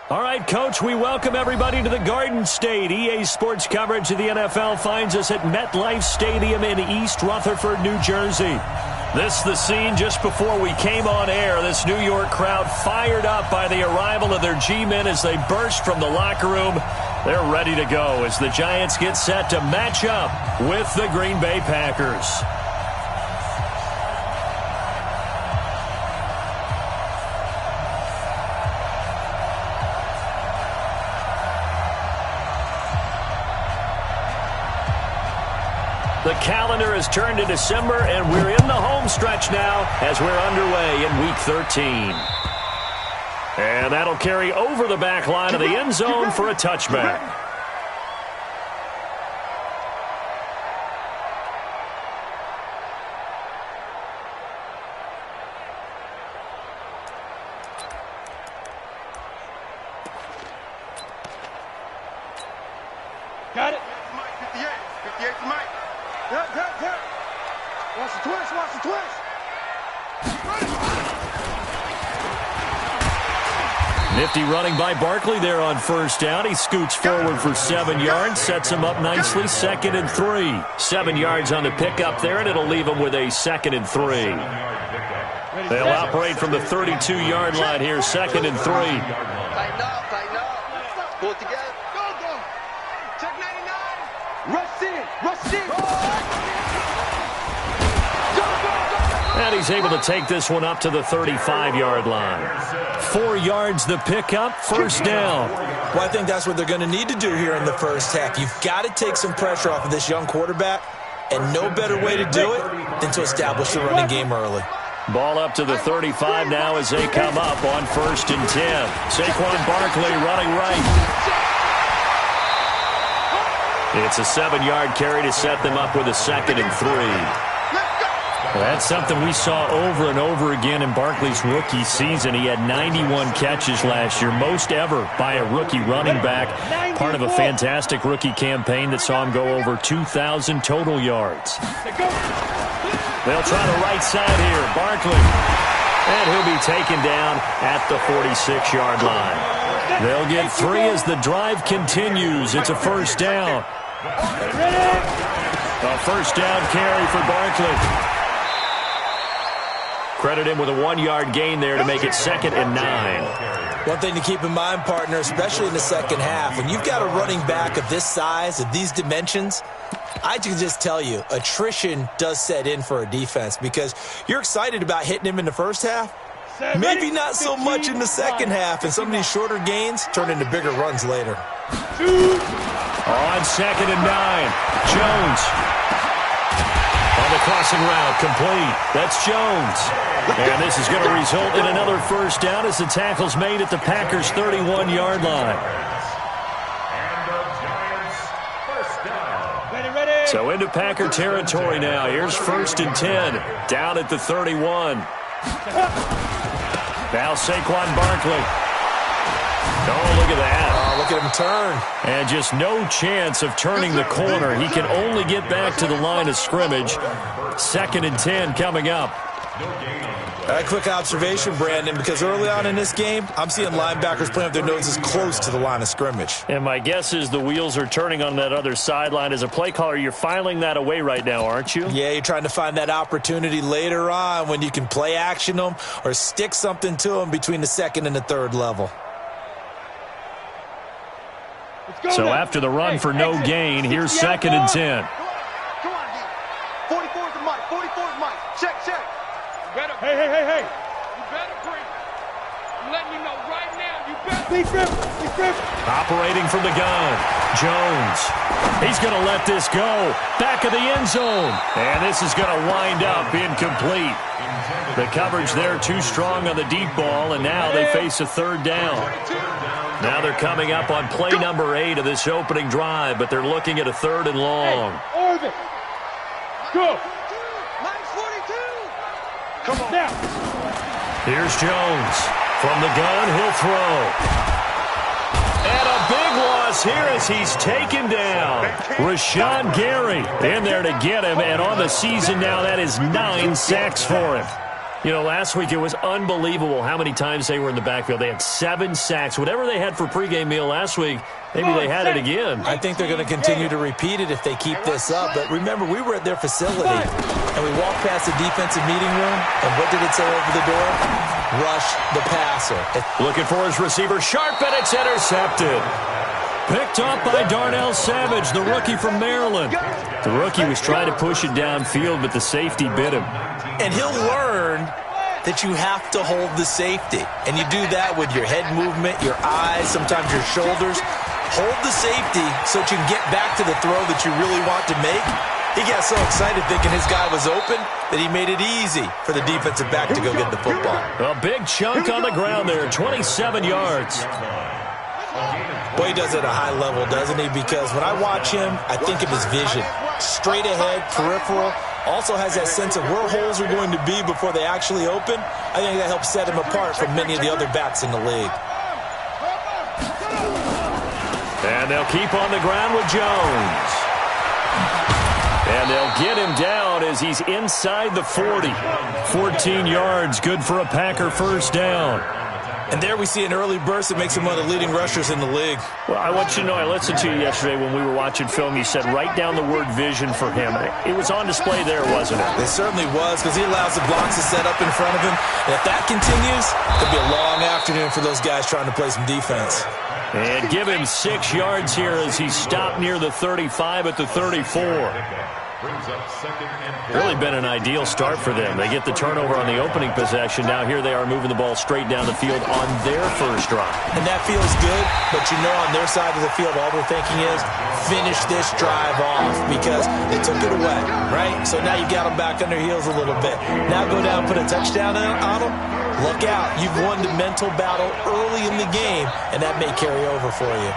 All right, Coach, we welcome everybody to the Garden State. EA Sports coverage of the NFL finds us at MetLife Stadium in East Rutherford, New Jersey. This is the scene just before we came on air. This New York crowd fired up by the arrival of their G-men as they burst from the locker room. They're ready to go as the Giants get set to match up with the Green Bay Packers. The calendar has turned to December, and we're in the home stretch now as we're underway in Week 13. And that'll carry over the back line of the end zone for a touchback. Got it. 58 to Mike. Yep. Watch the twist. Nifty running by Barkley there on first down. He scoots forward for 7 yards, sets him up nicely, 2nd and 3. 7 yards on the pickup there, and it'll leave him with a 2nd and 3. They'll operate from the 32-yard line here, 2nd and 3. Tighten up. Pull it together. Go. Check 99. Rush in. And he's able to take this one up to the 35-yard line. 4 yards the pickup, first down. Well, I think that's what they're going to need to do here in the first half. You've got to take some pressure off of this young quarterback, and no better way to do it than to establish the running game early. Ball up to the 35 now as they come up on 1st and 10. Saquon Barkley running right. It's a 7-yard carry to set them up with a 2nd and 3. Well, that's something we saw over and over again in Barkley's rookie season. He had 91 catches last year, most ever by a rookie running back, part of a fantastic rookie campaign that saw him go over 2,000 total yards. They'll try the right side here. Barkley. And he'll be taken down at the 46-yard line. They'll get 3 as the drive continues. It's a first down. A first down carry for Barkley. Credit him with a 1-yard gain there to make it 2nd and 9. One thing to keep in mind, partner, especially in the second half, when you've got a running back of this size, of these dimensions, I can just tell you, attrition does set in for a defense because you're excited about hitting him in the first half. Maybe not so much in the second half, and some of these shorter gains turn into bigger runs later. On 2nd and 9, Jones. On the crossing route, complete. That's Jones. And this is going to result in another first down as the tackle's made at the Packers' 31-yard line. So into Packer territory now. Here's 1st and 10. Down at the 31. Now Saquon Barkley. Oh, look at that. Look at him turn. And just no chance of turning the corner. He can only get back to the line of scrimmage. 2nd and 10 coming up. A quick observation, Brandon, because early on in this game, I'm seeing linebackers playing with their noses close to the line of scrimmage. And my guess is the wheels are turning on that other sideline. As a play caller, you're filing that away right now, aren't you? Yeah, you're trying to find that opportunity later on when you can play action them or stick something to them between the 2nd and the 3rd level. So after the run for no gain, here's 2nd and 10. Come on, D. 44's the Mike. 44's Mike. Check. Hey. You better bring. I'm letting you know right now. You better. Be grip. Operating from the gun. Jones. He's going to let this go. Back of the end zone. And this is going to wind up incomplete. The coverage there too strong on the deep ball, and now they face a 3rd down. Now they're coming up on play number 8 of this opening drive, but they're looking at a 3rd and long. Hey, orbit. Go. Nice 42. Come on. Now. Here's Jones. From the gun, he'll throw. And a big loss here as he's taken down. Rashawn Gary in there to get him, and on the season now, that is 9 sacks for him. You know, last week it was unbelievable how many times they were in the backfield. They had 7 sacks. Whatever they had for pregame meal last week, maybe they had it again. I think they're going to continue to repeat it if they keep this up. But remember, we were at their facility, and we walked past the defensive meeting room, and what did it say over the door? Rush the passer. Looking for his receiver, sharp, and it's intercepted. Picked up by Darnell Savage, the rookie from Maryland. The rookie was trying to push it downfield, but the safety bit him. And he'll learn that you have to hold the safety. And you do that with your head movement, your eyes, sometimes your shoulders. Hold the safety so that you can get back to the throw that you really want to make. He got so excited thinking his guy was open that he made it easy for the defensive back to go get the football. A big chunk on the ground there, 27 yards. Boy, he does it at a high level, doesn't he? Because when I watch him, I think of his vision. Straight ahead, peripheral. Also has that sense of where holes are going to be before they actually open. I think that helps set him apart from many of the other backs in the league. And they'll keep on the ground with Jones. And they'll get him down as he's inside the 40. 14 yards, good for a Packer first down. And there we see an early burst that makes him one of the leading rushers in the league. Well, I want you to know, I listened to you yesterday when we were watching film. You said write down the word vision for him. It was on display there, wasn't it? It certainly was, because he allows the blocks to set up in front of him. And if that continues, it'll be a long afternoon for those guys trying to play some defense. And give him 6 yards here as he stopped near the 35 at the 34. Really been an ideal start for them. They get the turnover on the opening possession. Now here they are moving the ball straight down the field on their first drive. And that feels good, but you know on their side of the field all they're thinking is finish this drive off because they took it away, right? So now you got them back on their heels a little bit. Now go down, put a touchdown on them. Look out. You've won the mental battle early in the game, and that may carry over for you.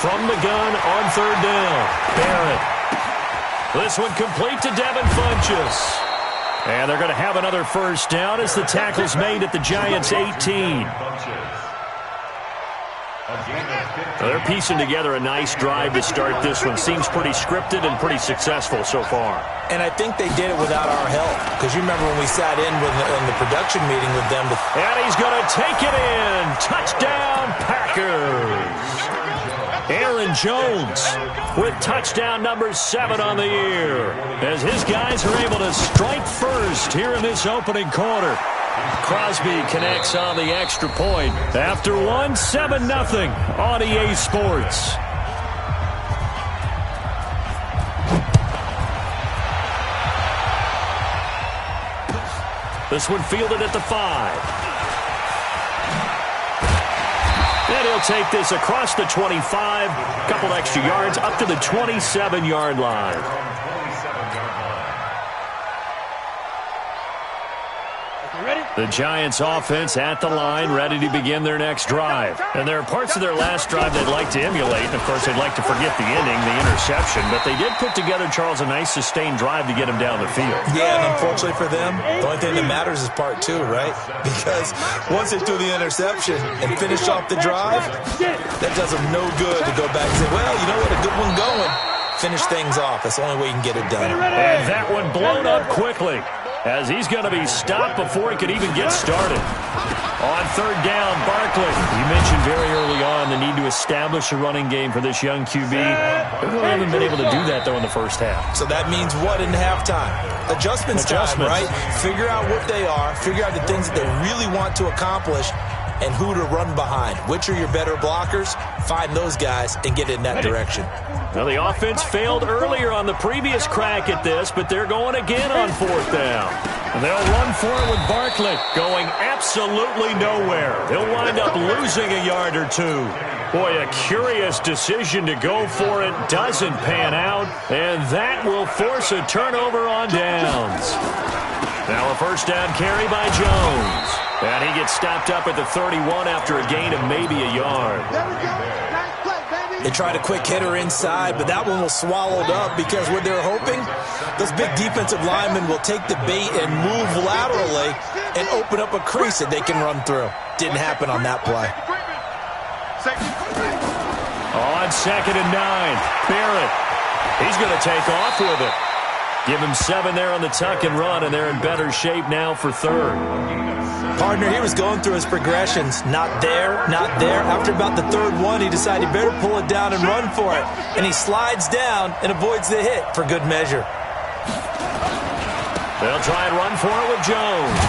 From the gun on third down, Barrett. This one complete to Devin Funchess. And they're going to have another first down as the tackle's made at the Giants' 18. They're piecing together a nice drive to start this one. Seems pretty scripted and pretty successful so far. And I think they did it without our help. Because you remember when we sat in the production meeting with them. And he's going to take it in. Touchdown, Packers. Aaron Jones with touchdown number 7 on the year. As his guys are able to strike first here in this opening quarter. Crosby connects on the extra point. After one, 7-0 on EA Sports. This one fielded at the 5. And he'll take this across the 25, couple extra yards, up to the 27-yard line. The Giants offense at the line, ready to begin their next drive. And there are parts of their last drive they'd like to emulate. And, of course, they'd like to forget the ending, the interception. But they did put together, Charles, a nice sustained drive to get him down the field. Yeah, and unfortunately for them, the only thing that matters is part 2, right? Because once they threw the interception and finished off the drive, that does them no good to go back and say, well, you know what, a good one going. Finish things off. That's the only way you can get it done. And that one blown up quickly, as he's going to be stopped before he could even get started. On third down, Barkley. You mentioned very early on the need to establish a running game for this young QB. They really haven't been able to do that, though, in the first half. So that means what in halftime? Adjustments time, right? Figure out what they are. Figure out the things that they really want to accomplish and who to run behind. Which are your better blockers? Find those guys and get in that direction. Well, the offense failed earlier on the previous crack at this, but they're going again on fourth down. And they'll run for it with Barkley going absolutely nowhere. He'll wind up losing a yard or 2. Boy, a curious decision to go for it. Doesn't pan out, and that will force a turnover on downs. Now a first down carry by Jones. And he gets stopped up at the 31 after a gain of maybe a yard. They tried a quick hitter inside, but that one was swallowed up because what they're hoping, those big defensive linemen will take the bait and move laterally and open up a crease that they can run through. Didn't happen on that play. On 2nd and 9, Barrett. He's going to take off with it. Give him 7 there on the tuck and run, and they're in better shape now for 3rd. Partner, he was going through his progressions. Not there, not there. After about the 3rd one, he decided he better pull it down and run for it. And he slides down and avoids the hit for good measure. They'll try and run for it with Jones.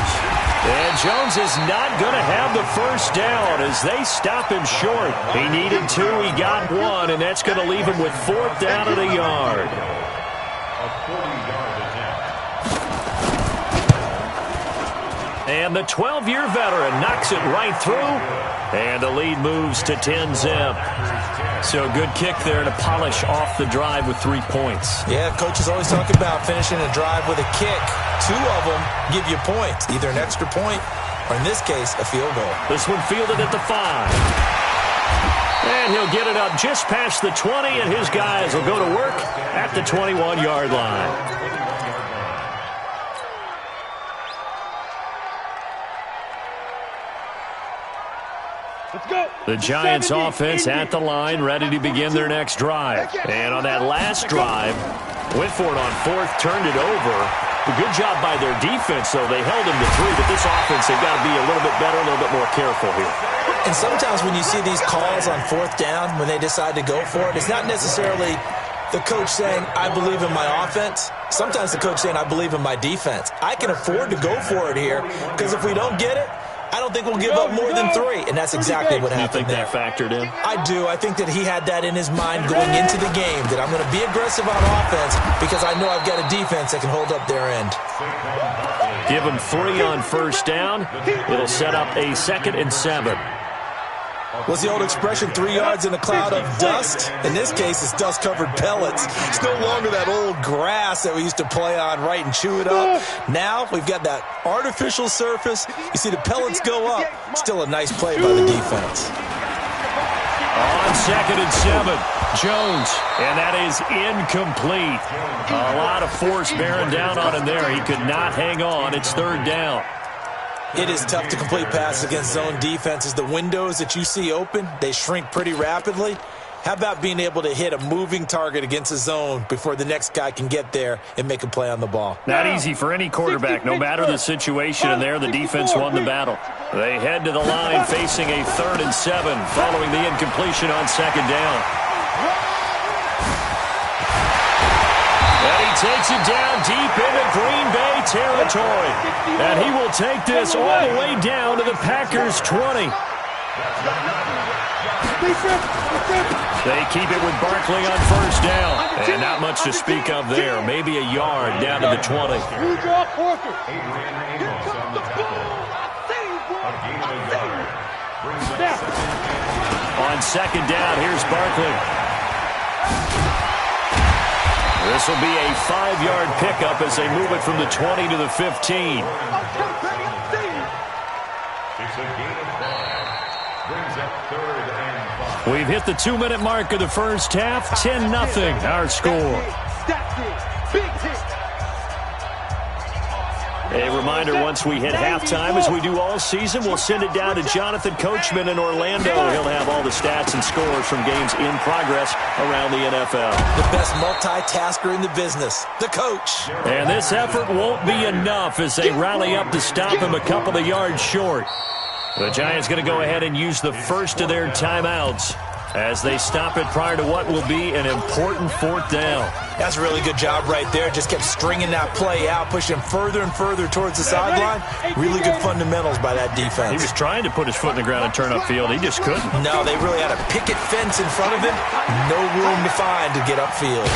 And Jones is not going to have the first down as they stop him short. He needed 2, he got 1, and that's going to leave him with 4th down at a yard. And the 12-year veteran knocks it right through, and the lead moves to 10-zip. So a good kick there to polish off the drive with 3 points. Yeah, coaches always talk about finishing a drive with a kick. 2 of them give you points, either an extra point or, in this case, a field goal. This one fielded at the 5. And he'll get it up just past the 20, and his guys will go to work at the 21-yard line. Let's go. The Giants offense at the line, ready to begin their next drive. And on that last drive, went for it on 4th, turned it over. A good job by their defense, though. They held him to 3, but this offense, they've got to be a little bit better, a little bit more careful here. And sometimes when you see these calls on 4th down, when they decide to go for it, it's not necessarily the coach saying, I believe in my offense. Sometimes the coach saying, I believe in my defense. I can afford to go for it here because if we don't get it, I don't think we'll give up more than 3, and that's exactly what happened there. You think that factored in? I do. I think that he had that in his mind going into the game, that I'm going to be aggressive on offense because I know I've got a defense that can hold up their end. Give him 3 on 1st down. It'll set up a 2nd and 7. What's the old expression, 3 yards in a cloud of dust? In this case, it's dust-covered pellets. It's no longer that old grass that we used to play on, right, and chew it up. Now we've got that artificial surface. You see the pellets go up. Still a nice play by the defense. On 2nd and 7, Jones, and that is incomplete. A lot of force bearing down on him there. He could not hang on. It's 3rd down. It is tough to complete passes against zone defenses. The windows that you see open, they shrink pretty rapidly. How about being able to hit a moving target against a zone before the next guy can get there and make a play on the ball? Not easy for any quarterback, no matter the situation, and there the defense won the battle. They head to the line facing a 3rd and 7 following the incompletion on 2nd down. And he takes it down deep into Green Bay territory. And he will take this all the way down to the Packers' 20. They keep it with Barkley on 1st down. And not much to speak of there. Maybe a yard down to the 20. On 2nd down, here's Barkley. This will be a 5-yard pickup as they move it from the 20 to the 15. We've hit the 2-minute mark of the first half. 10-0 our score. A reminder, once we hit halftime, as we do all season, we'll send it down to Jonathan Coachman in Orlando. He'll have all the stats and scores from games in progress around the NFL. The best multitasker in the business, the coach. And this effort won't be enough as they rally up to stop him a couple of yards short. The Giants going to go ahead and use the first of their timeouts as they stop it prior to what will be an important 4th down. That's a really good job right there. Just kept stringing that play out, pushing further and further towards the sideline. Really good fundamentals by that defense. He was trying to put his foot in the ground and turn upfield. He just couldn't. No, they really had a picket fence in front of him. No room to find to get upfield.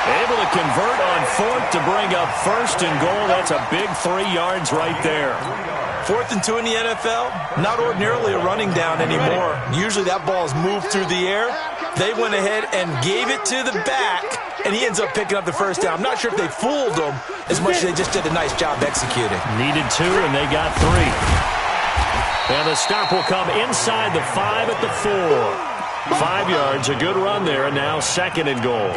Able to convert on 4th to bring up 1st and goal. That's a big 3 yards right there. 4th and 2 in the NFL, not ordinarily a running down anymore. Usually that ball is moved through the air. They went ahead and gave it to the back, and he ends up picking up the first down. I'm not sure if they fooled him as much as they just did a nice job executing. Needed 2, and they got 3. And the stop will come inside the 5 at the 4. 5 yards, a good run there, and now 2nd and goal.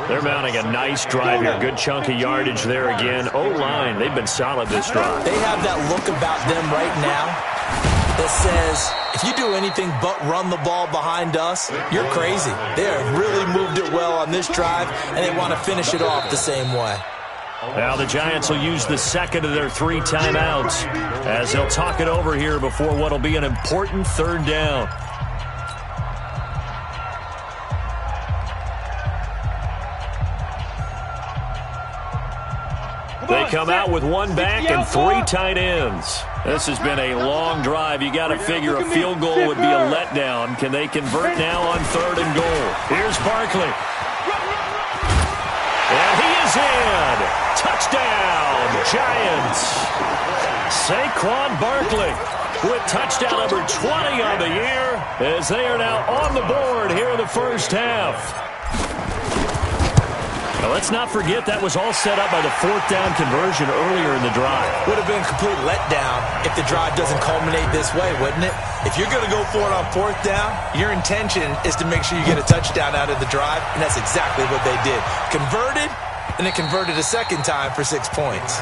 They're mounting a nice drive here. Good chunk of yardage there again. O-line, they've been solid this drive. They have that look about them right now that says, if you do anything but run the ball behind us, you're crazy. They have really moved it well on this drive, and they want to finish it off the same way. Now the Giants will use the second of their 3 timeouts as they'll talk it over here before what will be an important third down. They come out with 1 back and 3 tight ends. This has been a long drive. You got to figure a field goal would be a letdown. Can they convert now on 3rd and goal? Here's Barkley. And he is in. Touchdown, Giants. Saquon Barkley with touchdown number 20 on the year as they are now on the board here in the first half. Now, let's not forget that was all set up by the 4th down conversion earlier in the drive. Would have been a complete letdown if the drive doesn't culminate this way, wouldn't it? If you're going to go for it on 4th down, your intention is to make sure you get a touchdown out of the drive, and that's exactly what they did. Converted, and it converted a second time for 6 points.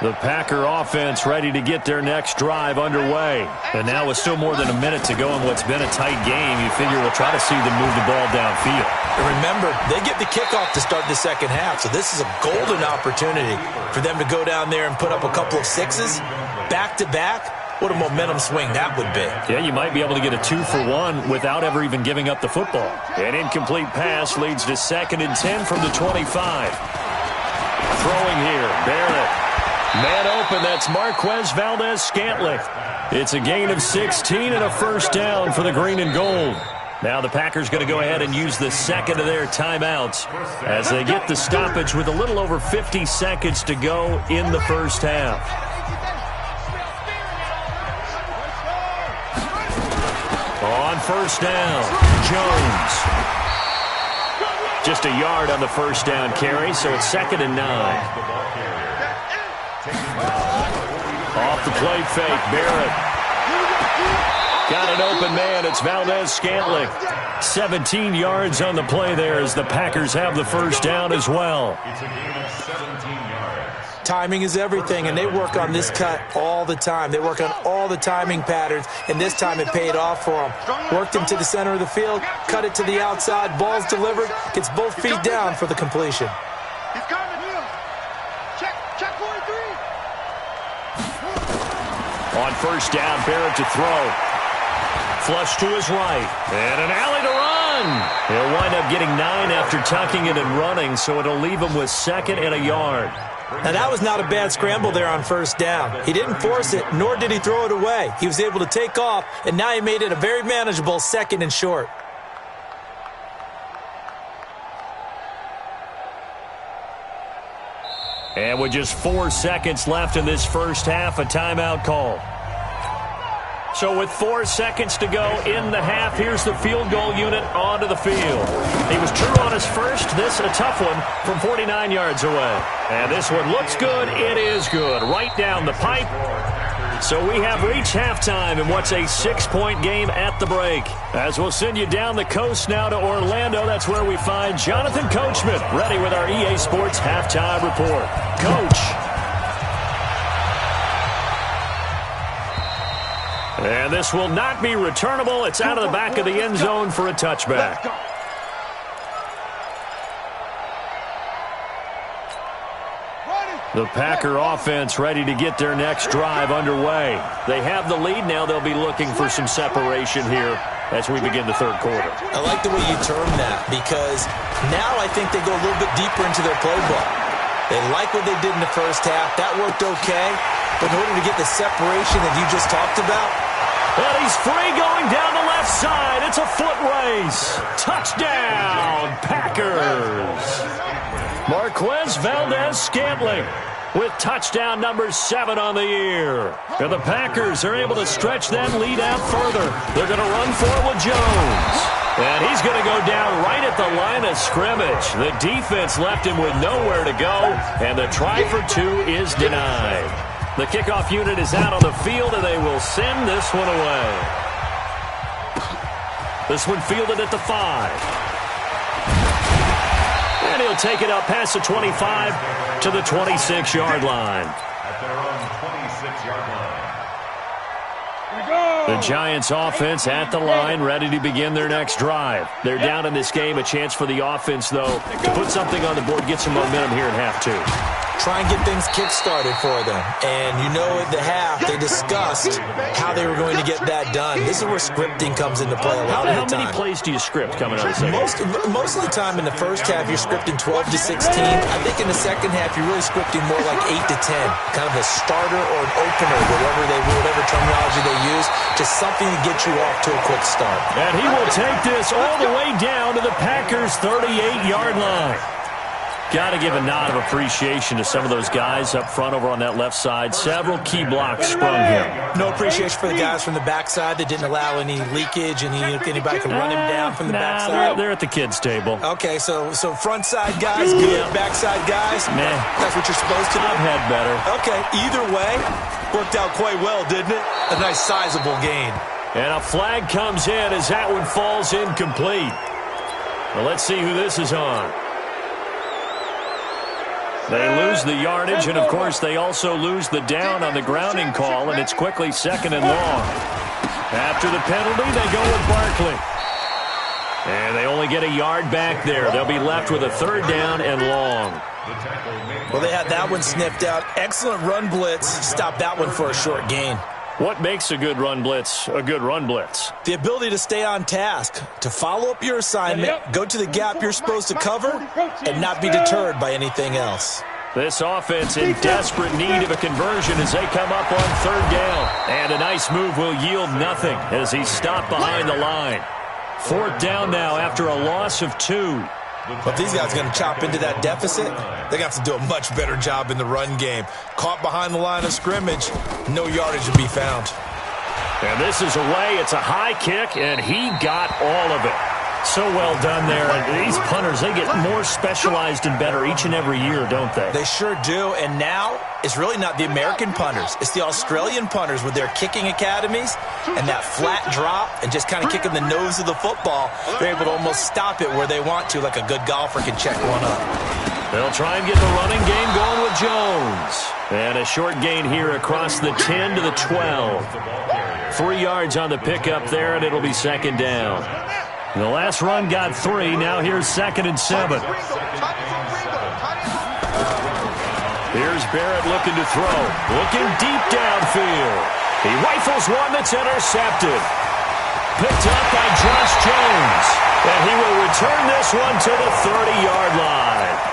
The Packer offense ready to get their next drive underway. And now with still more than a minute to go in what's been a tight game, you figure we'll try to see them move the ball downfield. And remember, they get the kickoff to start the second half, so this is a golden opportunity for them to go down there and put up a couple of 6s back-to-back. What a momentum swing that would be. Yeah, you might be able to get a 2-for-1 without ever even giving up the football. An incomplete pass leads to 2nd and 10 from the 25. Throwing here, Barrett. Man open, that's Marquez Valdez-Scantling. It's a gain of 16 and a first down for the green and gold. Now the Packers going to go ahead and use the second of their timeouts as they get the stoppage with a little over 50 seconds to go in the first half. On first down, Jones. Just a yard on the first down carry, so it's 2nd and 9. Off the play fake, Barrett. Got an open man. It's Valdez-Scantling. 17 yards on the play there as the Packers have the first down as well. Timing is everything, and they work on this cut all the time. They work on all the timing patterns, and this time it paid off for them. Worked him to the center of the field, cut it to the outside, ball's delivered, gets both feet down for the completion. He's coming. Check 43. On first down, Barrett to throw. Flush to his right. And an alley to run. He'll wind up getting 9 after tucking it and running, so it'll leave him with 2nd and a yard. Now, that was not a bad scramble there on first down. He didn't force it, nor did he throw it away. He was able to take off, and now he made it a very manageable 2nd and short. And with just 4 seconds left in this first half, a timeout call. So with 4 seconds to go in the half, here's the field goal unit onto the field. He was true on his first. This a tough one from 49 yards away. And this one looks good. It is good. Right down the pipe. So we have reached halftime in what's a 6-point game at the break. As we'll send you down the coast now to Orlando, that's where we find Jonathan Coachman, ready with our EA Sports halftime report. Coach. And this will not be returnable. It's out of the back of the end zone for a touchback. The Packer offense ready to get their next drive underway. They have the lead now. They'll be looking for some separation here as we begin the third quarter. I like the way you term that because now I think they go a little bit deeper into their playbook. They like what they did in the first half. That worked okay. But in order to get the separation that you just talked about, and he's free going down the left side. It's a foot race. Touchdown, Packers. Marquez Valdez-Scantling with touchdown number 7 on the year. And the Packers are able to stretch that lead out further. They're going to run for it with Jones. And he's going to go down right at the line of scrimmage. The defense left him with nowhere to go, and the try for 2 is denied. The kickoff unit is out on the field, and they will send this one away. This one fielded at the 5. He'll take it up past the 25 to the 26-yard line. At their own 26-yard line. The Giants offense at the line, ready to begin their next drive. They're down in this game. A chance for the offense, though, to put something on the board, get some momentum here in half two. Try and get things kick-started for them. And you know at the half, they discussed how they were going to get that done. This is where scripting comes into play a lot of the time. How many plays do you script coming out of the second? Most of the time in the first half, you're scripting 12 to 16. I think in the second half, you're really scripting more like 8 to 10. Kind of a starter or an opener, whatever terminology they use. Just something to get you off to a quick start. And he will take this all the way down to the Packers' 38-yard line. Got to give a nod of appreciation to some of those guys up front over on that left side. Several key blocks sprung here. No appreciation for the guys from the backside that didn't allow any leakage, and anybody could run him down from the backside. They're at the kids' table. Okay, so front side guys, good. Backside guys, nah. That's what you're supposed to do. I've had better. Okay, either way, worked out quite well, didn't it? A nice sizable gain. And a flag comes in as that one falls incomplete. Well, let's see who this is on. They lose the yardage, and, of course, they also lose the down on the grounding call, and it's quickly 2nd and long. After the penalty, they go with Barkley. And they only get a yard back there. They'll be left with a 3rd down and long. Well, they had that one sniffed out. Excellent run blitz. Stopped that one for a short gain. What makes a good run blitz a good run blitz? The ability to stay on task, to follow up your assignment, go to the gap you're supposed to cover, and not be deterred by anything else. This offense in desperate need of a conversion as they come up on 3rd down. And a nice move will yield nothing as he's stopped behind the line. 4th down now after a loss of 2. But these guys are going to chop into that deficit. They got to do a much better job in the run game. Caught behind the line of scrimmage, no yardage to be found. And this is away. It's a high kick, and he got all of it. So well done there. And these punters, they get more specialized and better each and every year, don't they? They sure do. And now it's really not the American punters. It's the Australian punters with their kicking academies and that flat drop and just kind of kicking the nose of the football. They're able to almost stop it where they want to, like a good golfer can check one up. They'll try and get the running game going with Jones. And a short gain here across the 10 to the 12. 3 yards on the pickup there, and it'll be 2nd down. The last run got 3. Now here's 2nd and 7. Here's Barrett looking to throw. Looking deep downfield. He rifles one that's intercepted. Picked up by Josh Jones. And he will return this one to the 30-yard line.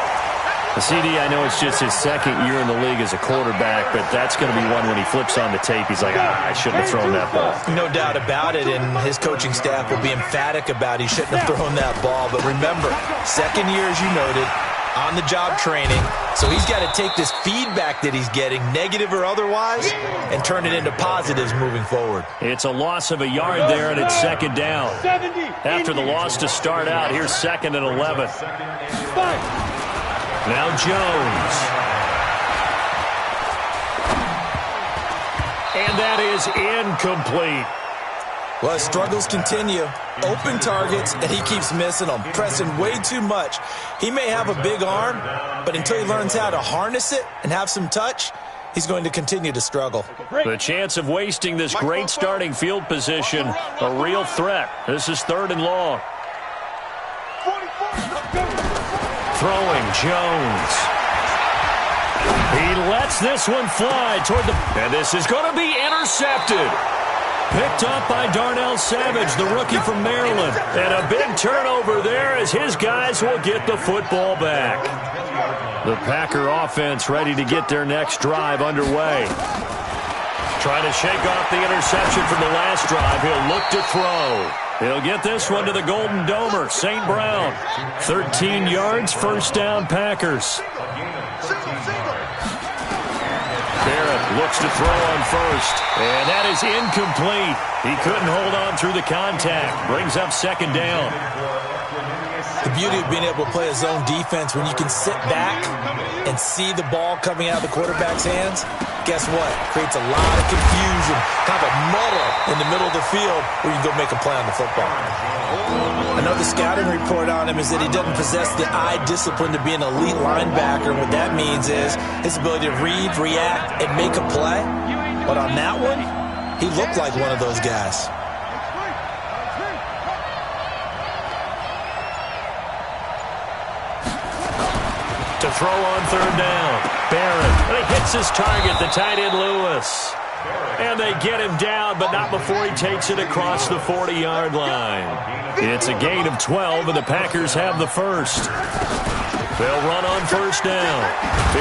CD, I know it's just his 2nd year in the league as a quarterback, but that's going to be one when he flips on the tape. He's like, I shouldn't have thrown that ball. No doubt about it, and his coaching staff will be emphatic about he shouldn't have thrown that ball. But remember, 2nd year, as you noted, on-the-job training. So he's got to take this feedback that he's getting, negative or otherwise, and turn it into positives moving forward. It's a loss of a yard there, and it's 2nd down. After the loss to start out, here's 2nd and 11. Now Jones. And that is incomplete. Well, his struggles continue. Open targets, and he keeps missing them, pressing way too much. He may have a big arm, but until he learns how to harness it and have some touch, he's going to continue to struggle. The chance of wasting this great starting field position, a real threat. This is 3rd and long. Throwing Jones. He lets this one fly toward the... And this is going to be intercepted. Picked up by Darnell Savage, the rookie from Maryland. And a big turnover there as his guys will get the football back. The Packer offense ready to get their next drive underway. Trying to shake off the interception from the last drive. He'll look to throw. He'll get this one to the Golden Domer, St. Brown. 13 yards, 1st down, Packers. Barrett looks to throw on 1st, and that is incomplete. He couldn't hold on through the contact. Brings up 2nd down. The beauty of being able to play a zone defense when you can sit back and see the ball coming out of the quarterback's hands, guess what? Creates a lot of confusion, kind of a muddle in the middle of the field where you can go make a play on the football. Another scouting report on him is that he doesn't possess the eye discipline to be an elite linebacker. What that means is his ability to read, react, and make a play. But on that one, he looked like one of those guys. To throw on third down. Barrett. And he hits his target, the tight end Lewis. And they get him down, but not before he takes it across the 40-yard line. It's a gain of 12, and the Packers have the first. They'll run on first down.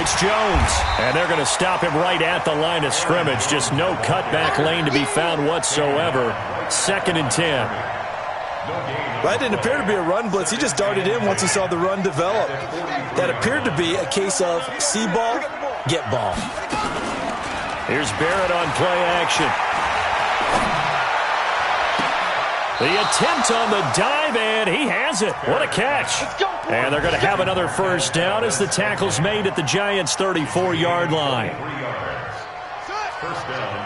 It's Jones, and they're going to stop him right at the line of scrimmage. Just no cutback lane to be found whatsoever. 2nd and 10. That didn't appear to be a run blitz. He just darted in once he saw the run develop. That appeared to be a case of see ball, get ball. Here's Barrett on play action. The attempt on the dive, and he has it. What a catch. And they're going to have another first down as the tackle's made at the Giants' 34-yard line.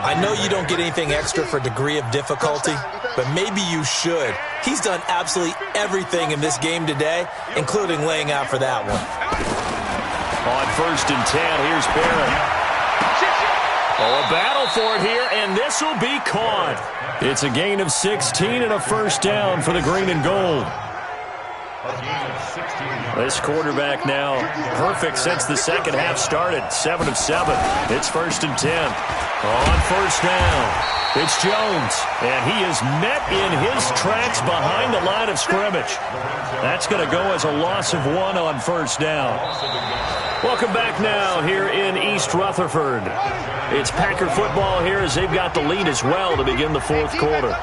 I know you don't get anything extra for degree of difficulty, but maybe you should. He's done absolutely everything in this game today, including laying out for that one. On 1st and 10, here's Barrett. Oh, a battle for it here, and this will be caught. It's a gain of 16 and a first down for the green and gold. This quarterback now perfect since the second half started. 7 of 7. It's 1st and 10. On first down, it's Jones, and he is met in his tracks behind the line of scrimmage. That's going to go as a loss of 1 on first down. Welcome back now here in East Rutherford. It's Packer football here as they've got the lead as well to begin the fourth quarter.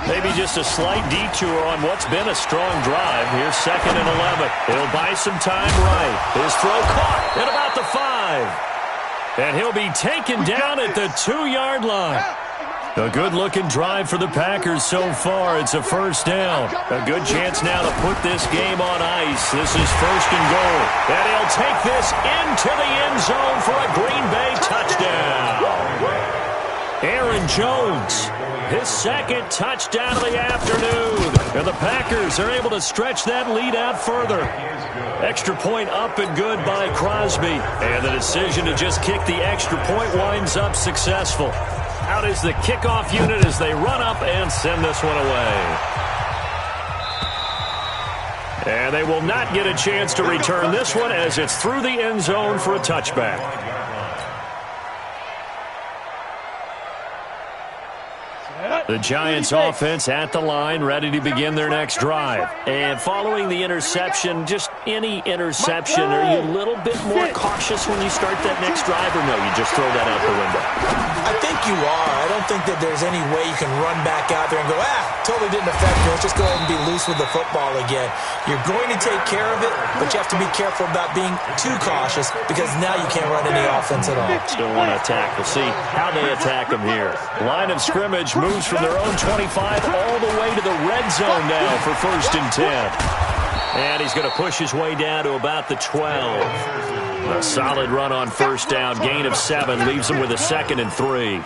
Maybe just a slight detour on what's been a strong drive. Here's 2nd and 11. He'll buy some time right. His throw caught at about the 5. And he'll be taken down at the 2-yard line. A good-looking drive for the Packers so far. It's a first down. A good chance now to put this game on ice. This is 1st and goal. And he'll take this into the end zone for a Green Bay touchdown. Aaron Jones, his 2nd touchdown of the afternoon. And the Packers are able to stretch that lead out further. Extra point up and good by Crosby. And the decision to just kick the extra point winds up successful. Out is the kickoff unit as they run up and send this one away. And they will not get a chance to return this one as it's through the end zone for a touchback. The Giants offense at the line, ready to begin their next drive. And following the interception, just any interception, are you a little bit more cautious when you start that next drive, or no, you just throw that out the window? I think you are. I don't think that there's any way you can run back out there and go, totally didn't affect me. Let's just go ahead and be loose with the football again. You're going to take care of it, but you have to be careful about being too cautious because now you can't run any offense at all. Still want to attack. We'll see how they attack them here. Line of scrimmage moves from their own 25 all the way to the red zone now for 1st and 10. And he's going to push his way down to about the 12. A solid run on first down. Gain of 7 leaves him with a 2nd and 3.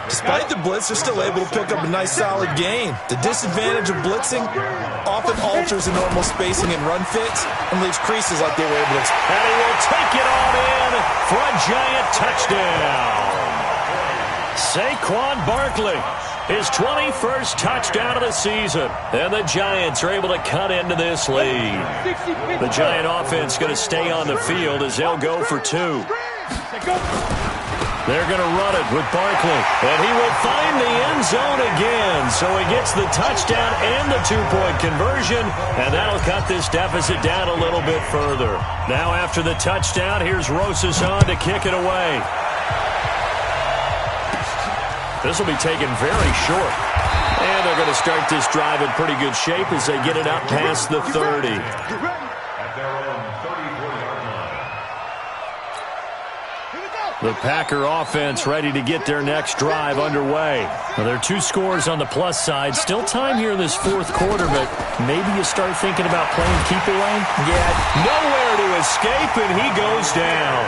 Despite the blitz, they're still able to pick up a nice solid gain. The disadvantage of blitzing often alters the normal spacing and run fits and leaves creases like they were able to. And he will take it on in for a Giant touchdown. Saquon Barkley, his 21st touchdown of the season. And the Giants are able to cut into this lead. The Giant offense going to stay on the field as they'll go for 2. They're going to run it with Barkley. And he will find the end zone again. So he gets the touchdown and the 2-point conversion. And that'll cut this deficit down a little bit further. Now after the touchdown, here's Rosas on to kick it away. This will be taken very short. And they're going to start this drive in pretty good shape as they get it up past the 30. At their own 34-yard line. The Packer offense ready to get their next drive underway. Well, there are 2 scores on the plus side. Still time here in this fourth quarter, but maybe you start thinking about playing keep away? Yeah. Nowhere to escape, and he goes down.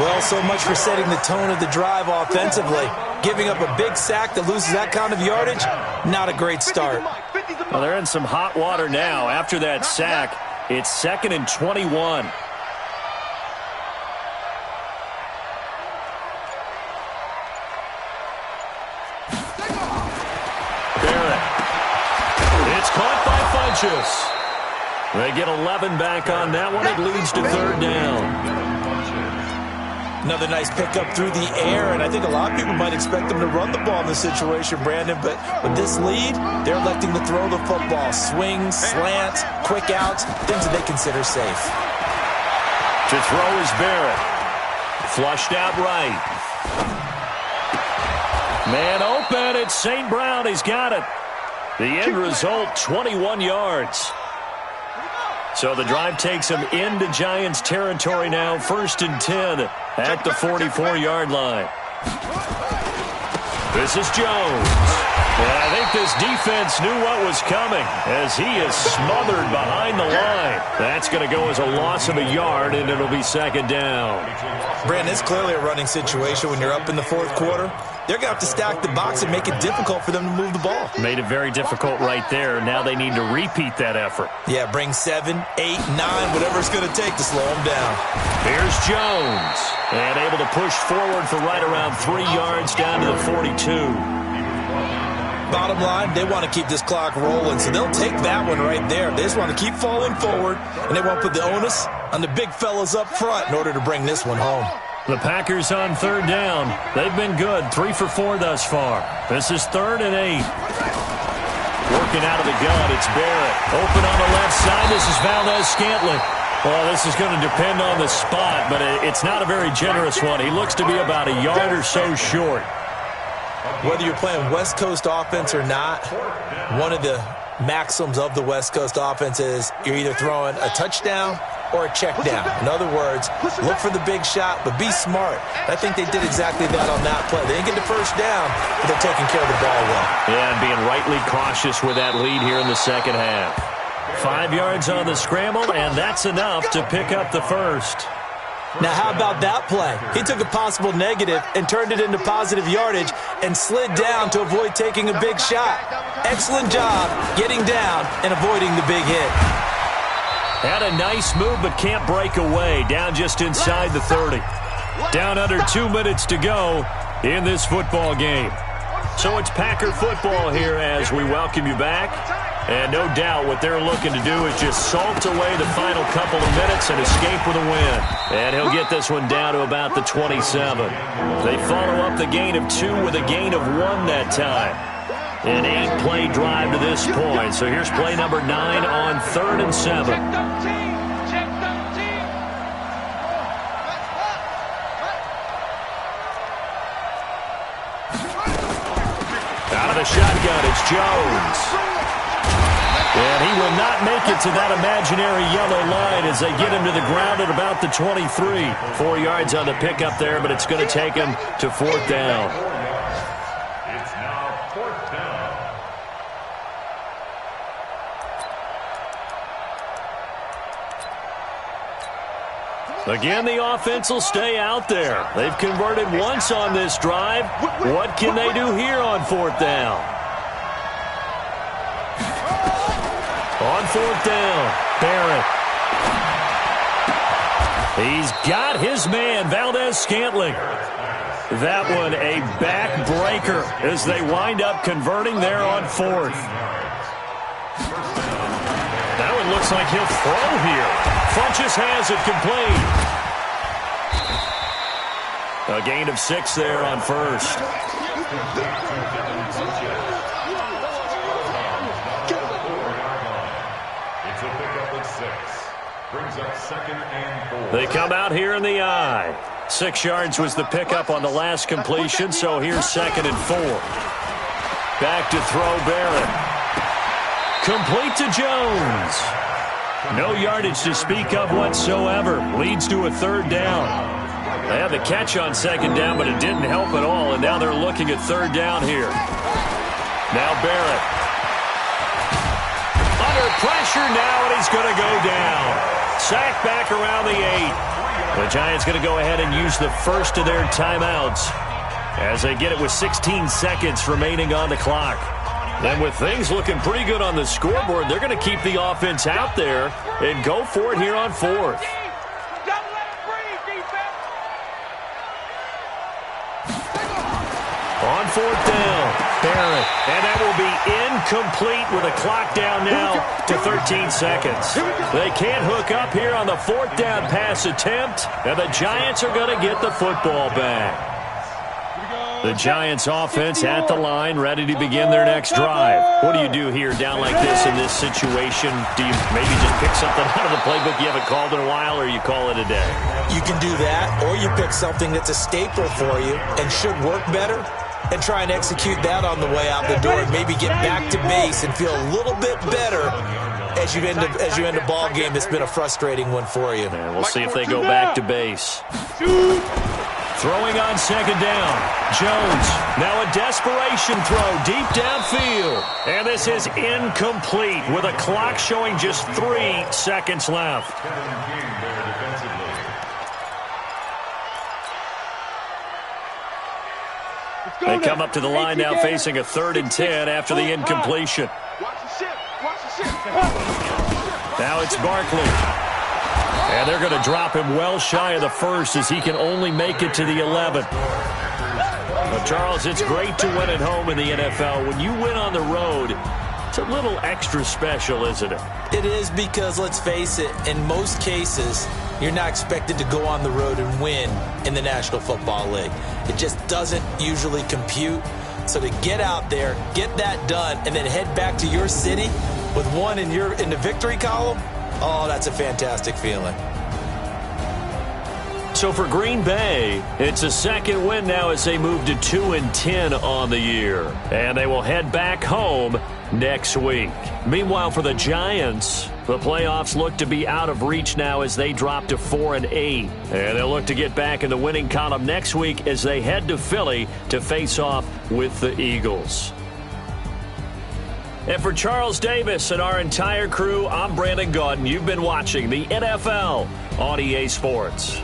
Well, so much for setting the tone of the drive offensively. Giving up a big sack that loses that kind of yardage, not a great start. Well, they're in some hot water now. After that sack, it's 2nd and 21. Barrett. It's caught by Funchess. They get 11 back on that one. It leads to 3rd down. Another nice pickup through the air, and I think a lot of people might expect them to run the ball in this situation, Brandon, but with this lead, they're electing to throw the football. Swings, slants, quick outs, things that they consider safe. To throw is Barrett. Flushed out right. Man open, it's St. Brown. He's got it. The end result, 21 yards. So the drive takes him into Giants territory now. 1st and 10 at the 44-yard line. This is Jones. And I think this defense knew what was coming as he is smothered behind the line. That's going to go as a loss of a yard, and it'll be 2nd down. Brandon, it's clearly a running situation when you're up in the 4th quarter. They're going to have to stack the box and make it difficult for them to move the ball. Made it very difficult right there. Now they need to repeat that effort. Yeah, bring 7, 8, 9, whatever it's going to take to slow them down. Here's Jones. And able to push forward for right around 3 yards down to the 42. Bottom line, they want to keep this clock rolling, so they'll take that one right there. They just want to keep falling forward, and they want to put the onus on the big fellas up front in order to bring this one home. The Packers on 3rd down. They've been good, 3 for 4 thus far. This is 3rd and 8. Working out of the gun, it's Barrett. Open on the left side, this is Valdez-Scantling. Well, this is going to depend on the spot, but it's not a very generous one. He looks to be about a yard or so short. Whether you're playing West Coast offense or not, one of the maxims of the West Coast offense is you're either throwing a touchdown or a check down. In other words, look for the big shot, but be smart. I think they did exactly that on that play. They didn't get the first down, but they're taking care of the ball well. Yeah, and being rightly cautious with that lead here in the 2nd half. 5 yards on the scramble, and that's enough to pick up the first. Now, how about that play? He took a possible negative and turned it into positive yardage and slid down to avoid taking a big shot. Excellent job getting down and avoiding the big hit. Had a nice move, but can't break away. Down just inside the 30. Down under 2 minutes to go in this football game. So it's Packer football here as we welcome you back. And no doubt what they're looking to do is just salt away the final couple of minutes and escape with a win. And he'll get this one down to about the 27. They follow up the gain of 2 with a gain of 1 that time. An 8-play drive to this point. So here's play number 9 on 3rd and 7. Out of the shotgun, it's Jones. And he will not make it to that imaginary yellow line as they get him to the ground at about the 23. 4 yards on the pickup there, but it's going to take him to 4th down. It's now 4th down. Again, the offense will stay out there. They've converted once on this drive. What can they do here on 4th down? On 4th down, Barrett. He's got his man, Valdez-Scantling. That one a backbreaker as they wind up converting there on 4th. That one looks like he'll throw here. Funchess has it complete. A gain of 6 there on 1st. They come out here in the I. 6 yards was the pickup on the last completion, so here's 2nd and 4. Back to throw Barrett. Complete to Jones. No yardage to speak of whatsoever. Leads to a 3rd down. They had the catch on second down, but it didn't help at all, and now they're looking at third down here. Now Barrett. Under pressure now, and he's going to go down. Sack back around the 8. The Giants going to go ahead and use the first of their timeouts as they get it with 16 seconds remaining on the clock. And with things looking pretty good on the scoreboard, they're going to keep the offense out there and go for it here on fourth. On fourth down, Barrett. And that will be incomplete with a clock down now to 13 seconds. They can't hook up here on the fourth down pass attempt, and the Giants are going to get the football back. The Giants offense at the line, ready to begin their next drive. What do you do here down like this in this situation? Do you maybe just pick something out of the playbook you haven't called in a while, or you call it a day? You can do that, or you pick something that's a staple for you and should work better and try and execute that on the way out the door and maybe get back to base and feel a little bit better as you end a ball game that's been a frustrating one for you. And we'll see if they go back to base. Throwing on second down. Jones. Now a desperation throw deep downfield. And this is incomplete with a clock showing just 3 seconds left. They come up to the line now facing a 3rd and 10 after the incompletion. Now it's Barkley. And they're going to drop him well shy of the first as he can only make it to the 11th. Well, Charles, it's great to win at home in the NFL. When you win on the road, it's a little extra special, isn't it? It is because, let's face it, in most cases, you're not expected to go on the road and win in the National Football League. It just doesn't usually compute. So to get out there, get that done, and then head back to your city with one in the victory column, oh, that's a fantastic feeling. So for Green Bay, it's a second win now as they move to 2-10 on the year. And they will head back home next week. Meanwhile, for the Giants, the playoffs look to be out of reach now as they drop to 4-8. And they'll look to get back in the winning column next week as they head to Philly to face off with the Eagles. And for Charles Davis and our entire crew, I'm Brandon Gaudin. You've been watching the NFL on EA Sports.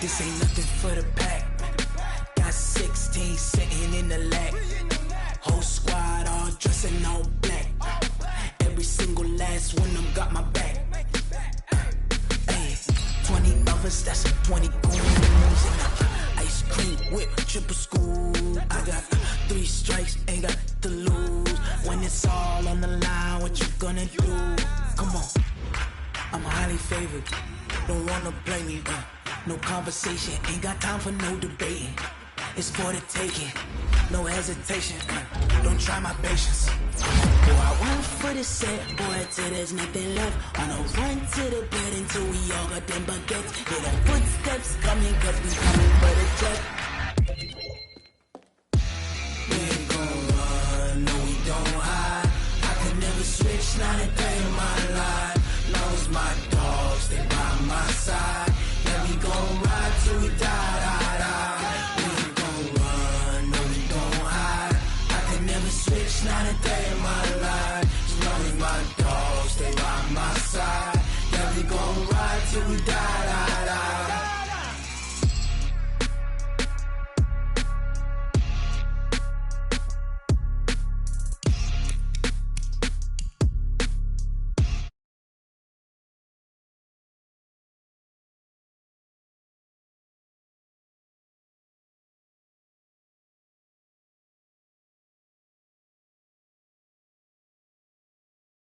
This ain't nothing for the pack. Got 16 sitting in the lag. Whole squad all dressing all black. Every single last one of them got my back. Hey, 20 of us, that's 20 goons. Ice cream whip, triple scoop. I got 3 strikes, ain't got to lose. When it's all on the line, what you gonna do? Come on, I'm highly favored. Don't wanna blame me, no conversation, ain't got time for no debating. it's for the taking. No hesitation, don't try my patience. Boy, I run for the set, boy, till there's nothing left. On a run to the bed until we all got them baguettes. Hear the footsteps coming, cause we coming